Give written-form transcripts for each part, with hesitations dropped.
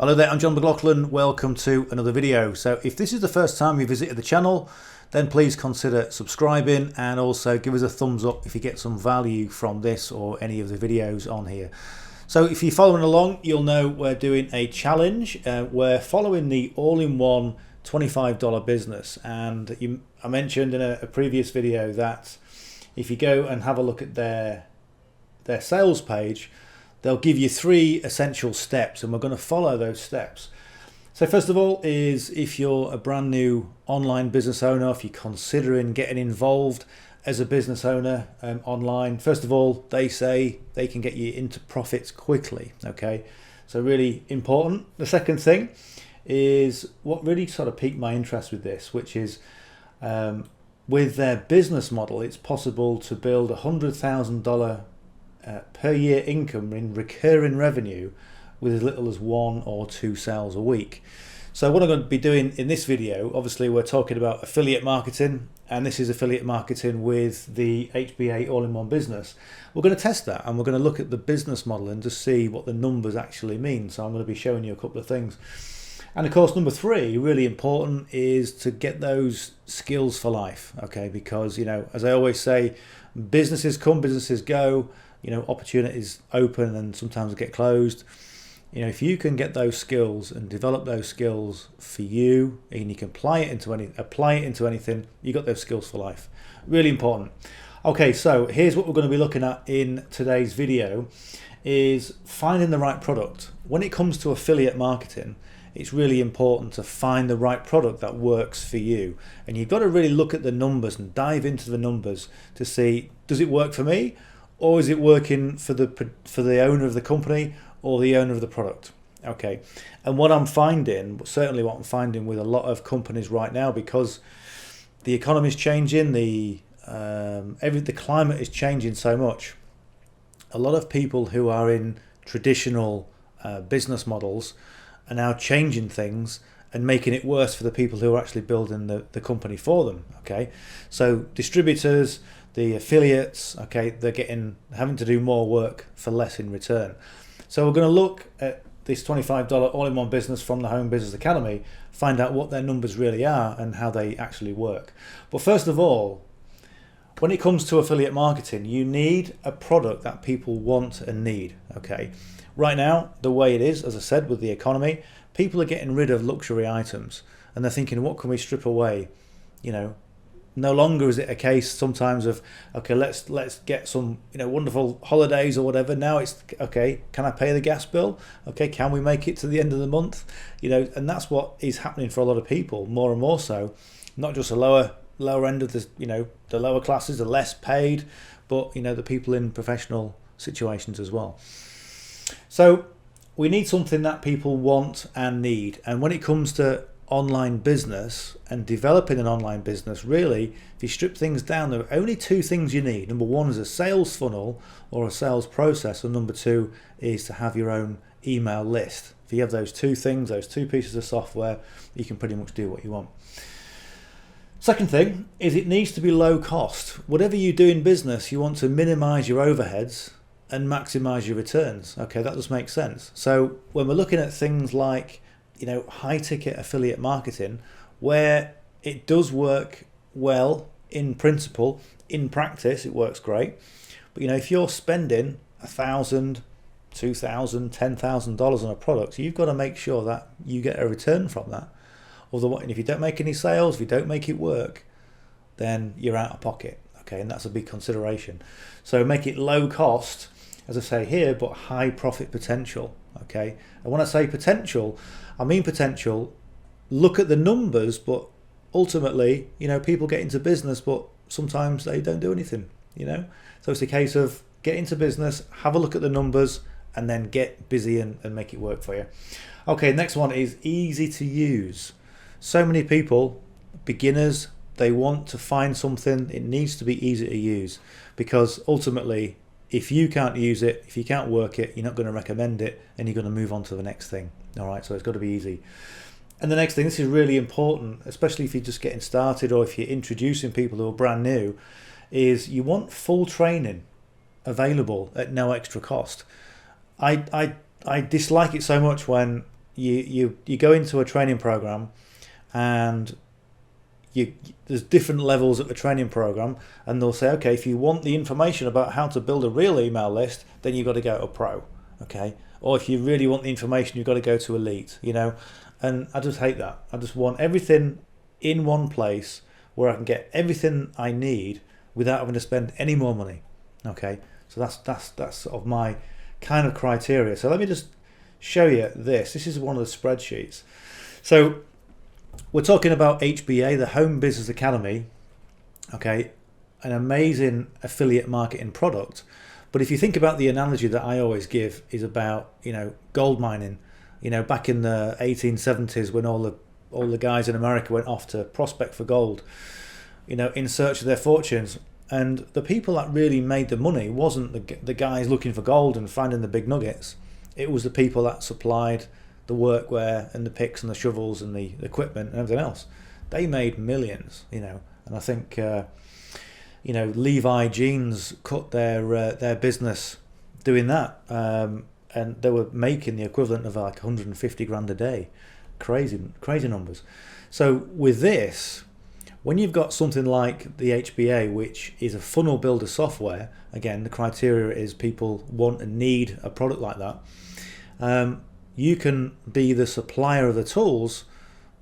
Hello there, I'm John McLauchlan. Welcome to another video. So if this is the first time you visited the channel, then please consider subscribing and also give us a thumbs up if you get some value from this or any of the videos on here. So if you're following along, you'll know we're doing a challenge. We're following the all-in-one $25 business, and I mentioned in a previous video that if you go and have a look at their sales page, they'll give you 3 essential steps, and we're going to follow those steps. So first of all is if you're a brand new online business owner, if you're considering getting involved as a business owner online, first of all, they say they can get you into profits quickly. Okay, so really important. The second thing is what really sort of piqued my interest with this, which is with their business model, it's possible to build $100,000 per year income in recurring revenue with as little as 1 or 2 sales a week. So what I'm going to be doing in this video, obviously we're talking about affiliate marketing, and this is affiliate marketing with the HBA All-In-One Business. We're going to test that, and we're going to look at the business model and just see what the numbers actually mean. So I'm going to be showing you a couple of things. And of course, number 3, really important, is to get those skills for life. Okay, because, you know, as I always say, businesses come, businesses go. You know, opportunities open and sometimes get closed. You know, if you can get those skills and develop those skills for you, and you can apply it into anything, you got those skills for life. Really important. Okay, so here's what we're going to be looking at in today's video: is finding the right product. When it comes to affiliate marketing, it's really important to find the right product that works for you, and you've got to really look at the numbers and dive into the numbers to see, does it work for me? Or is it working for the owner of the company or the owner of the product? Okay, and what I'm finding, certainly what I'm finding with a lot of companies right now, because the economy is changing, the climate is changing so much. A lot of people who are in traditional business models are now changing things and making it worse for the people who are actually building the company for them. Okay, so distributors, the affiliates, okay, they're having to do more work for less in return. So we're going to look at this $25 all-in-one business from the Home Business Academy, find out what their numbers really are and how they actually work. But first of all, when it comes to affiliate marketing, you need a product that people want and need. Okay, right now, the way it is, as I said, with the economy, people are getting rid of luxury items, and they're thinking, what can we strip away? You know, no longer is it a case sometimes of, okay, let's get some, you know, wonderful holidays or whatever. Now it's, okay, can I pay the gas bill? Okay, can we make it to the end of the month? You know, and that's what is happening for a lot of people, more and more so. Not just a lower end of the, you know, the lower classes, the less paid, but, you know, the people in professional situations as well. So we need something that people want and need. And when it comes to online business and developing an online business, really, if you strip things down, there are only 2 things you need. Number 1 is a sales funnel or a sales process, and number 2 is to have your own email list. If you have those 2 things, those 2 pieces of software, you can pretty much do what you want. Second thing is it needs to be low cost. Whatever you do in business, you want to minimize your overheads and maximize your returns. Okay, that does make sense. So when we're looking at things like, you know, high ticket affiliate marketing, where it does work well in principle, in practice it works great, but you know, if you're spending $1,000, $2,000, $10,000 on a product, you've got to make sure that you get a return from that. Otherwise, if you don't make any sales, if you don't make it work, then you're out of pocket. Okay, and that's a big consideration. So make it low cost, as I say here, but high profit potential. Okay, and when I say potential, I mean potential, look at the numbers, but ultimately, you know, people get into business, but sometimes they don't do anything, you know. So it's a case of get into business, have a look at the numbers, and then get busy and make it work for you. Okay, next one is easy to use. So many people, beginners, they want to find something, it needs to be easy to use, because ultimately, if you can't use it, if you can't work it, you're not going to recommend it, and you're going to move on to the next thing. All right, so it's got to be easy. And the next thing, this is really important, especially if you're just getting started or if you're introducing people who are brand new, is you want full training available at no extra cost. I dislike it so much when you go into a training program, and there's different levels at the training program, and they'll say, okay, if you want the information about how to build a real email list, then you've got to go to Pro, okay? Or if you really want the information, you've got to go to Elite, you know? And I just hate that. I just want everything in one place where I can get everything I need without having to spend any more money, okay? So that's sort of my kind of criteria. So let me just show you this. This is one of the spreadsheets. So we're talking about HBA, the Home Business Academy, okay, an amazing affiliate marketing product. But if you think about the analogy that I always give is about, you know, gold mining, you know, back in the 1870s when all the guys in America went off to prospect for gold, you know, in search of their fortunes. And the people that really made the money wasn't the guys looking for gold and finding the big nuggets. It was the people that supplied the workwear and the picks and the shovels and the equipment and everything else. They made millions, you know. And I think, you know, Levi Jeans cut their business doing that, and they were making the equivalent of like 150 grand a day. Crazy numbers. So with this, when you've got something like the HBA, which is a funnel builder software, again, the criteria is people want and need a product like that. You can be the supplier of the tools,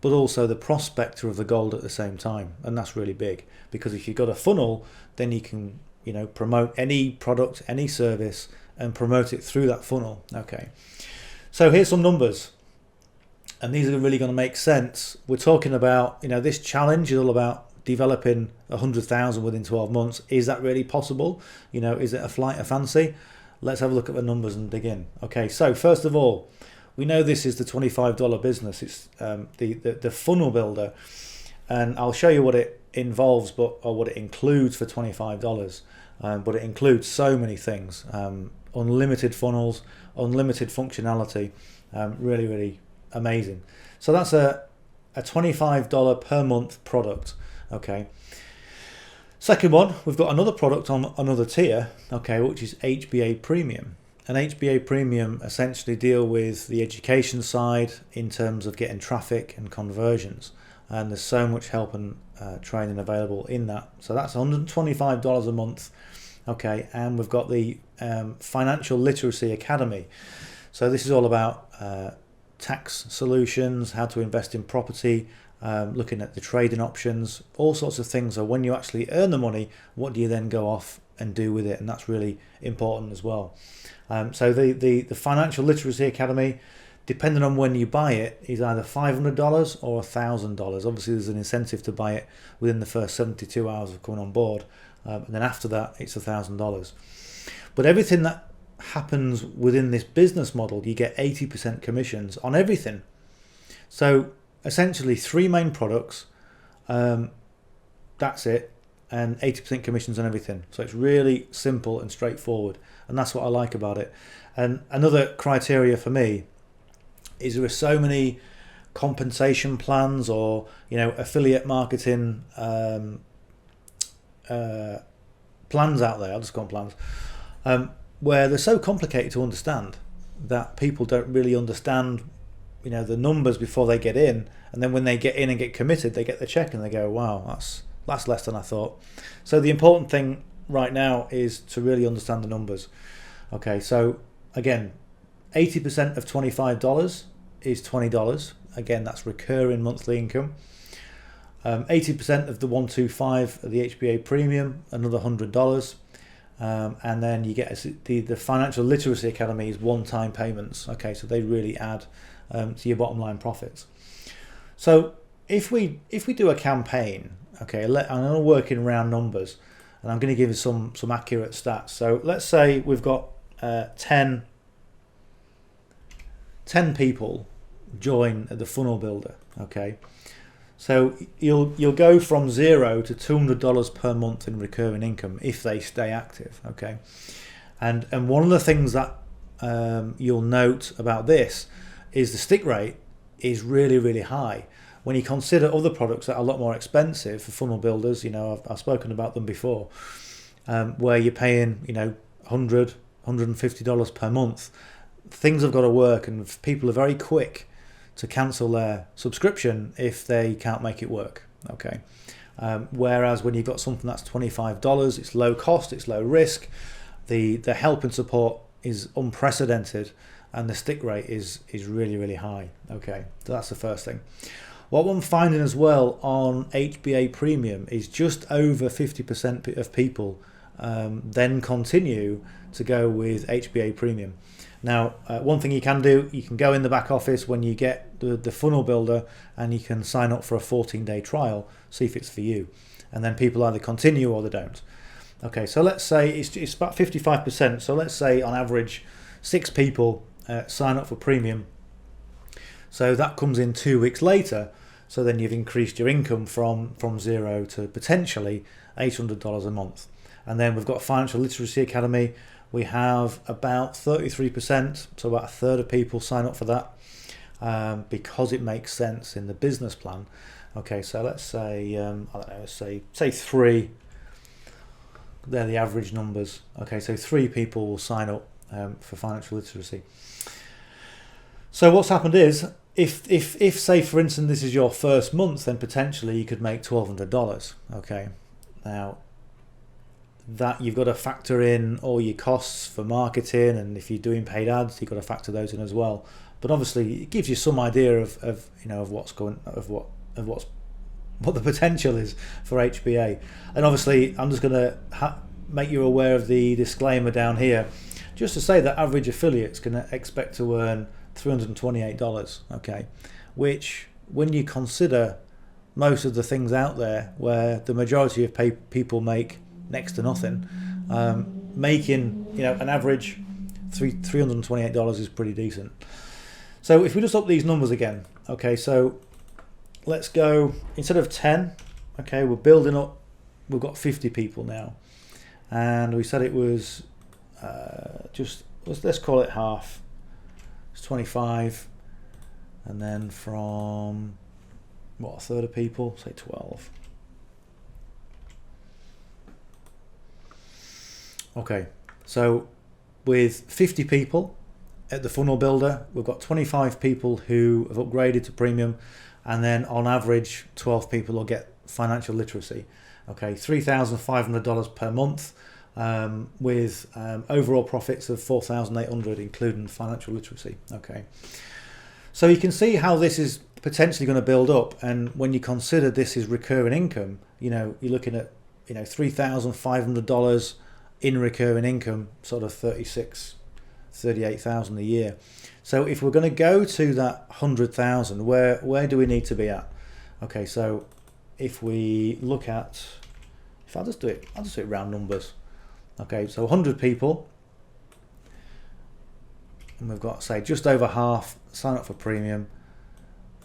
but also the prospector of the gold at the same time. And that's really big, because if you've got a funnel, then you can, you know, promote any product, any service, and promote it through that funnel. Okay. So here's some numbers. And these are really going to make sense. We're talking about, you know, this challenge is all about developing 100,000 within 12 months. Is that really possible? You know, is it a flight of fancy? Let's have a look at the numbers and dig in. Okay, so first of all, we know this is the $25 business. It's the funnel builder, and I'll show you what it involves, or what it includes for $25. But it includes so many things: unlimited funnels, unlimited functionality. Really, really amazing. So that's a $25 per month product. Okay. Second one, we've got another product on another tier, okay, which is HBA Premium. And HBA Premium essentially deal with the education side in terms of getting traffic and conversions. And there's so much help and training available in that. So that's $125 a month, okay. And we've got the Financial Literacy Academy. So this is all about tax solutions, how to invest in property, looking at the trading options, all sorts of things. So when you actually earn the money, what do you then go off and do with it? And that's really important as well. So the Financial Literacy Academy, depending on when you buy it, is either $500 or $1,000. Obviously, there's an incentive to buy it within the first 72 hours of coming on board, and then after that, it's $1,000. But everything that happens within this business model, you get 80% commissions on everything. So essentially 3 main products, that's it, and 80% commissions on everything. So it's really simple and straightforward, and that's what I like about it. And another criteria for me is there are so many compensation plans, or, you know, affiliate marketing plans out there, I'll just call them plans, where they're so complicated to understand that people don't really understand, you know, the numbers before they get in, and then when they get in and get committed, they get the check and they go, wow, that's less than I thought. So the important thing right now is to really understand the numbers. Okay, so again, 80% of $25 is $20. Again, that's recurring monthly income. 80% of the 125 of the HBA Premium, another $100. And then you get the Financial Literacy Academy is one-time payments. Okay, so they really add to your bottom line profits. So if we do a campaign, okay, I'm going to work in round numbers, and I'm going to give you some accurate stats. So let's say we've got 10 people join the funnel builder. Okay, so you'll go from $0 to $200 per month in recurring income if they stay active. Okay, and one of the things that you'll note about this is the stick rate is really, really high. When you consider other products that are a lot more expensive for funnel builders, you know, I've spoken about them before, where you're paying, you know, $100, $150 per month. Things have got to work, and people are very quick to cancel their subscription if they can't make it work. Okay. Whereas when you've got something that's $25, it's low cost, it's low risk, the help and support is unprecedented, and the stick rate is really, really high. Okay, so that's the first thing. What I'm finding as well on HBA Premium is just over 50% of people then continue to go with HBA Premium. Now, one thing you can do, you can go in the back office when you get the funnel builder, and you can sign up for a 14-day trial, see if it's for you. And then people either continue or they don't. Okay, so let's say it's about 55%. So let's say on average 6 people sign up for Premium. So that comes in 2 weeks later. So then you've increased your income from 0 to potentially $800 a month. And then we've got Financial Literacy Academy. We have about 33%, so about a third of people sign up for that because it makes sense in the business plan. Okay, so let's say, I don't know, say 3. They're the average numbers. Okay, so 3 people will sign up for financial literacy. So what's happened is, if say for instance this is your first month, then potentially you could make $1,200. Okay, now that you've got to factor in all your costs for marketing, and if you're doing paid ads, you've got to factor those in as well. But obviously, it gives you some idea of what the potential is for HBA. And obviously, I'm just going to make you aware of the disclaimer down here, just to say that average affiliates can expect to earn $328. Okay, which when you consider most of the things out there where the majority of people make next to nothing, making an average $328 is pretty decent. So if we just up these numbers again, okay, so let's go, instead of 10, okay, we're building up, we've got 50 people now, and we said it was let's call it half, it's 25, and then from a third of people, say 12. Okay, so with 50 people at the funnel builder, we've got 25 people who have upgraded to Premium, and then on average 12 people will get financial literacy. Okay, $3,500 per month, with overall profits of $4,800 including financial literacy. Okay, so you can see how this is potentially going to build up, and when you consider this is recurring income, you're looking at $3,500 in recurring income, sort of 38,000 a year. So if we're going to go to that 100,000, where do we need to be at? Okay, so if we look at, I'll just do it round numbers. Okay, so 100 people, and we've got, say, just over half sign up for Premium,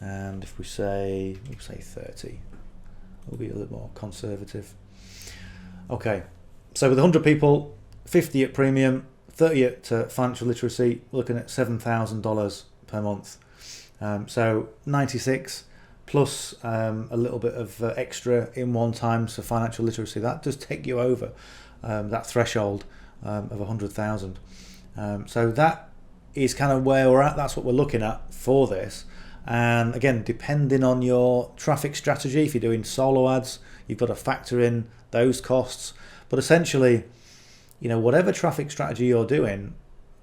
and if we say 30, we'll be a little more conservative. Okay, so with 100 people, 50 at Premium, 30 at financial literacy, we're looking at $7,000 per month. So 96 plus a little bit of extra in one time for financial literacy. That does take you over that threshold of 100,000. So that is kind of where we're at. That's what we're looking at for this. And again, depending on your traffic strategy, if you're doing solo ads, you've got to factor in those costs. But essentially, whatever traffic strategy you're doing,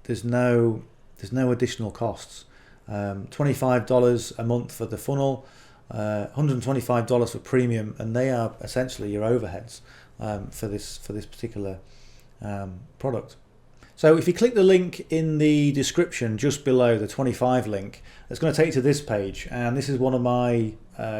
there's no additional costs. $25 a month for the funnel, $125 for Premium, and they are essentially your overheads for this particular product. So if you click the link in the description just below the 25 link, it's going to take you to this page, and this is one of my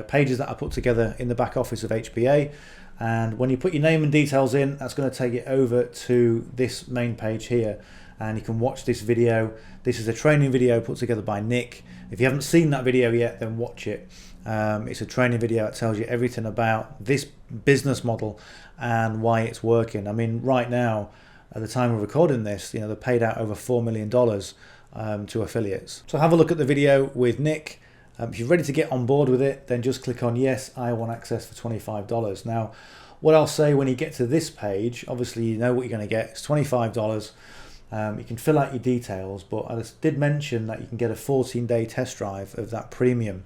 pages that I put together in the back office of HBA. And when you put your name and details in, that's going to take it over to this main page here, and you can watch this video. This is a training video put together by Nick. If you haven't seen that video yet, then watch it. It's a training video that tells you everything about this business model and why it's working. I mean, right now, at the time of recording this, they paid out over $4 million to affiliates. So have a look at the video with Nick. If you're ready to get on board with it, then just click on yes, I want access for $25. Now, what I'll say when you get to this page, obviously you know what you're going to get. It's $25. You can fill out your details, but I did mention that you can get a 14-day test drive of that premium.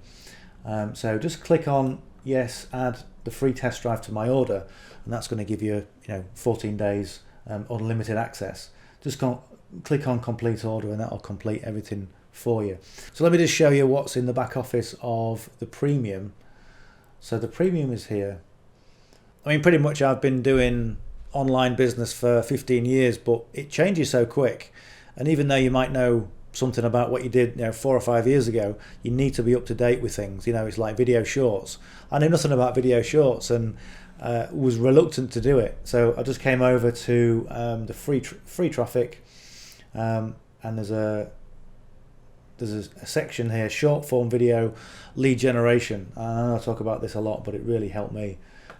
So just click on yes, add the free test drive to my order, and that's going to give you 14 days unlimited access. Just click on complete order and that'll complete everything for you. So let me just show you what's in the back office of the premium. So the premium is here. I mean, pretty much I've been doing online business for 15 years, but it changes so quick. And even though you might know something about what you did 4 or 5 years ago, you need to be up to date with things. It's like video shorts. I knew nothing about video shorts and was reluctant to do it. So I just came over to the free traffic, and there's a section here, short form video lead generation. I know I talk about this a lot, but it really helped me.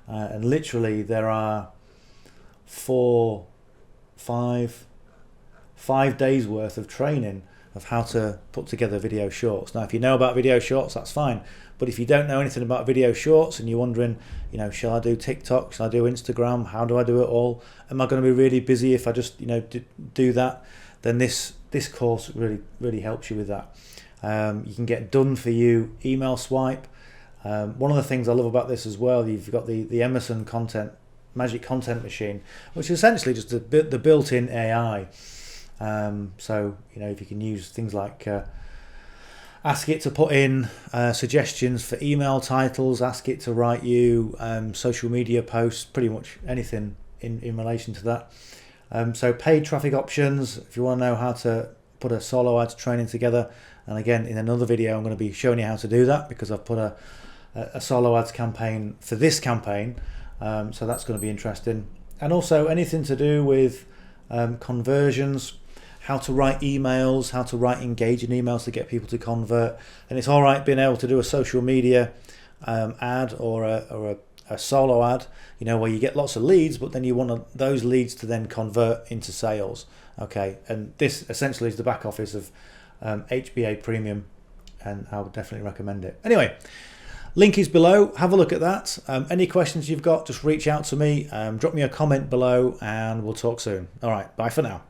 And literally there are 5 days worth of training of how to put together video shorts. Now, if you know about video shorts, that's fine. But if you don't know anything about video shorts and you're wondering, shall I do TikTok? Shall I do Instagram? How do I do it all? Am I going to be really busy if I just, do that? Then this course really helps you with that. You can get done for you email swipe. One of the things I love about this as well, you've got the Emerson Magic Content Machine, which is essentially just the built-in AI. So if you can use things like ask it to put in suggestions for email titles, ask it to write you social media posts, pretty much anything in relation to that. So paid traffic options, if you want to know how to put a solo ads training together, and again in another video I'm going to be showing you how to do that, because I've put a solo ads campaign for this campaign. So that's going to be interesting. And also anything to do with conversions, how to write emails, how to write engaging emails to get people to convert. And it's all right being able to do a social media ad or a solo ad, where you get lots of leads, but then you want those leads to then convert into sales. Okay, and this essentially is the back office of HBA Premium, and I would definitely recommend it. Anyway, link is below. Have a look at that. Any questions you've got, just reach out to me. Drop me a comment below and we'll talk soon. All right, bye for now.